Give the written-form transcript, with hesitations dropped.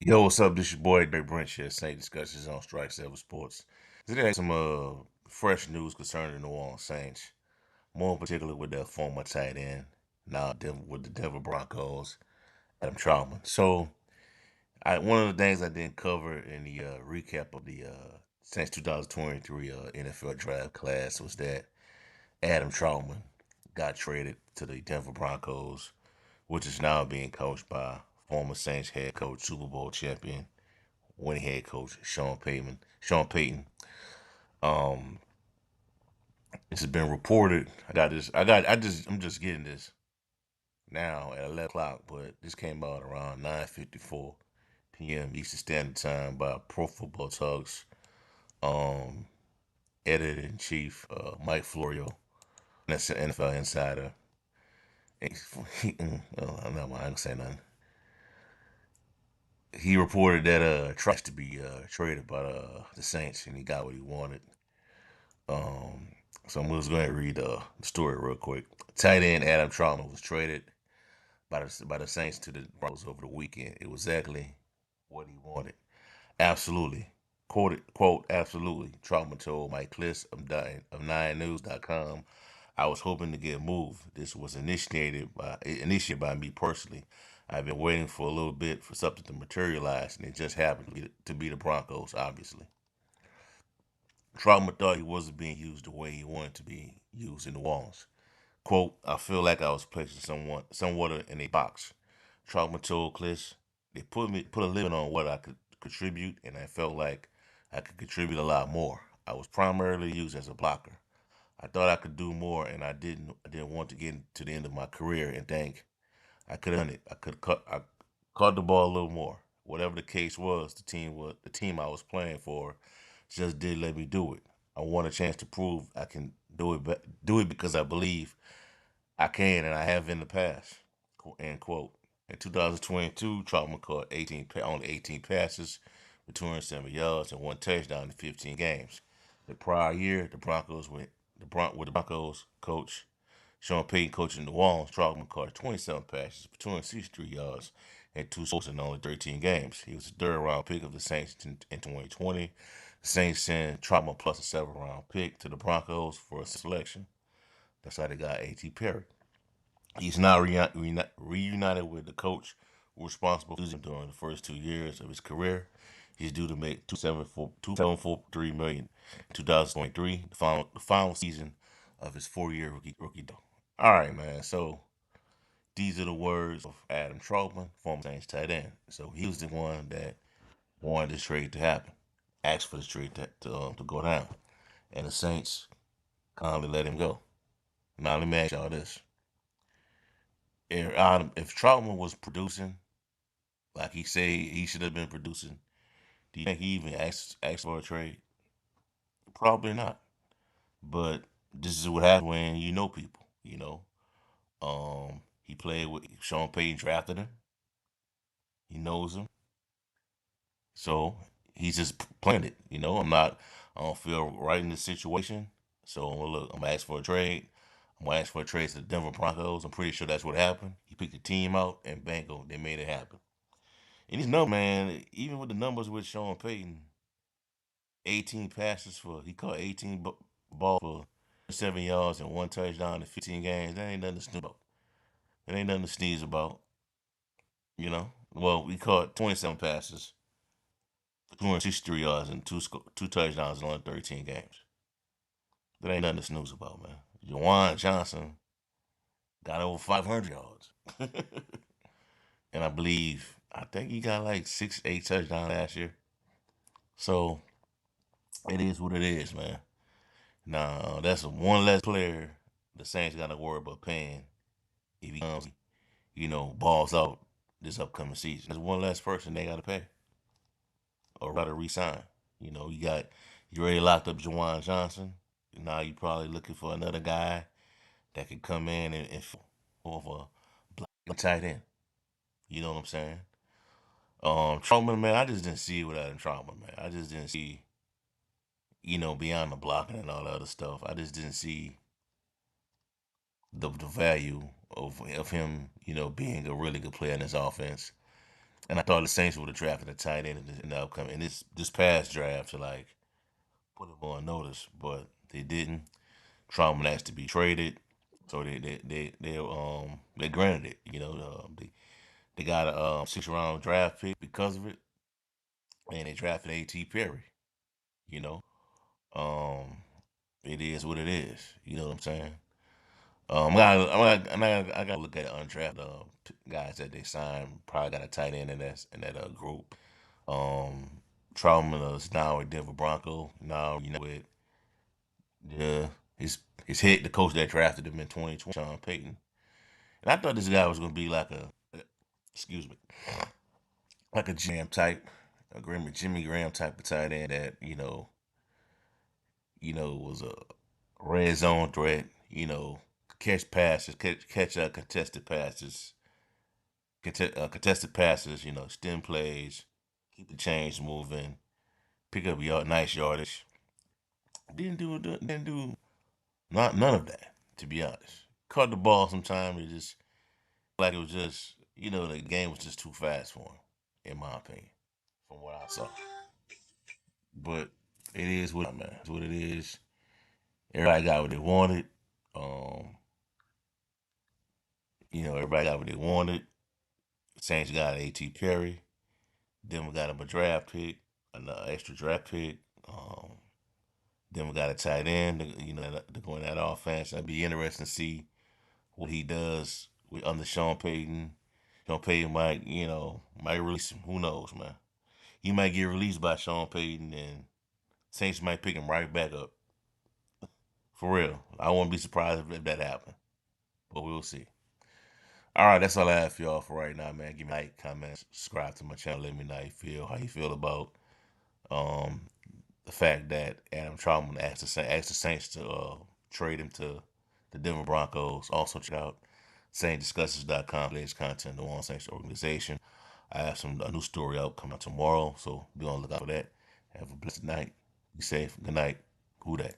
Yo, what's up? This your boy Dre Brent here. Saint discussions on Strike Seven Sports. Today, some fresh news concerning the New Orleans Saints, more in particular with their former tight end, now with the Denver Broncos, Adam Trautman. So, one of the things I didn't cover in the recap of the Saints 2023 NFL draft class was that Adam Trautman got traded to the Denver Broncos, which is now being coached by former Saints head coach, Super Bowl champion, winning head coach Sean Payton. Um, this has been reported. I got this. I'm just getting this now at 11 o'clock, but this came out around 9:54 p.m. Eastern Standard Time by Pro Football Talks um, editor in chief Mike Florio. That's an NFL insider. I'm not gonna say nothing. He reported that tries to be traded by the Saints, and he got what he wanted. Um, so I'm just going to read the story real quick. Tight end Adam Trautman was traded by the Saints to the Broncos over the weekend. It was exactly what he wanted. Absolutely. Quote, absolutely. Trautman told Mike Kliss of 9news.com, I was hoping to get moved. This was initiated by me personally. I've been waiting for a little bit for something to materialize, and it just happened to be the Broncos, obviously. Trautman thought he wasn't being used the way he wanted to be used in the walls. Quote, I feel like I was placed somewhat in a box. Trautman told Kliss, they put a limit on what I could contribute, and I felt like I could contribute a lot more. I was primarily used as a blocker. I thought I could do more, and I didn't want to get to the end of my career and think I could have done it. I caught the ball a little more. Whatever the case was, the team I was playing for just did let me do it. I want a chance to prove I can do it because I believe I can and I have in the past. End quote. In 2022, Trautman caught only 18 passes for 207 yards and one touchdown in 15 games. The prior year, with the Broncos coach Sean Payton coaching the Walls, Trautman caught 27 passes for 263 yards and two scores in only 13 games. He was a third round pick of the Saints in 2020. The Saints sent Trautman plus a seventh round pick to the Broncos for a selection. That's how they got A.T. Perry. He's now reunited with the coach who was responsible for losing during the first 2 years of his career. He's due to make 2.743 million in 2023, the final season of his 4-year rookie deal. All right, man. So these are the words of Adam Trautman, former Saints tight end. So he was the one that wanted this trade to happen, asked for this trade to go down, and the Saints kindly let him go. Now let me ask y'all this: if Trautman was producing like he said he should have been producing, do you think he even asked for a trade? Probably not. But this is what happens when you know people. He played with Sean Payton, drafted him. He knows him, so he's just playing it. I don't feel right in this situation, so I'm gonna ask for a trade. I'm gonna ask for a trade to the Denver Broncos. I'm pretty sure that's what happened. He picked the team out, and bango, they made it happen. And these numbers, man, even with the numbers with Sean Payton, 18 passes for he caught 18 balls for 7 yards and one touchdown in 15 games. That ain't nothing to sneeze about. That ain't nothing to sneeze about. Well, we caught 27 passes for 263 yards and two touchdowns in only 13 games. That ain't nothing to snooze about, man. Jawan Johnson got over 500 yards, and I think he got like 8 touchdowns last year. So it is what it is, man. Now that's one less player the Saints got to worry about paying if he comes, balls out this upcoming season. There's one less person they got to pay or got to resign. You already locked up Jawan Johnson. Now you probably looking for another guy that could come in and of a black tight end. You know what I'm saying? Trautman, man, I just didn't see it without him. Trautman, man, I just didn't see, beyond the blocking and all the other stuff. I just didn't see the value of him, being a really good player in this offense. And I thought the Saints would have drafted a tight end in the upcoming in this past draft to like put him on notice, but they didn't. Trautman asked to be traded, so they granted it. They got a 6th round draft pick because of it, and they drafted A.T. Perry. You know, um, it is what it is. You know what I'm saying? I gotta look at undrafted guys that they signed. Probably got a tight end in that group. Um, Trautman is now with Denver Bronco. Now with the his hit the coach that drafted him in 2020, Sean Payton. And I thought this guy was gonna be like excuse me, like a Jimmy Graham type of tight end that was a red zone threat. Catch passes, catch contested passes. Stem plays, keep the chains moving, pick up nice yardage. Didn't do not none of that, to be honest. Caught the ball sometime. It just like it was just the game was just too fast for him, in my opinion, from what I saw. But it is man. It's what it is. Everybody got what they wanted. Um, everybody got what they wanted. Saints got A.T. Perry. Then we got him a draft pick, an extra draft pick. Then we got a tight end. To go in that offense. It'd be interesting to see what he does under Sean Payton. Sean Payton might release him. Who knows, man? He might get released by Sean Payton, and Saints might pick him right back up. For real, I wouldn't be surprised if that happened, but we'll see. All right, that's all I have for y'all for right now, man. Give me a like, comment, subscribe to my channel. Let me know how you feel about um the fact that Adam Trautman asked the Saints to trade him to the Denver Broncos. Also check out SaintsDiscussions.com. Latest content, the One Saints organization. I have a new story out coming out tomorrow, so be on the lookout for that. Have a blessed night. Be safe. Good night. Who that?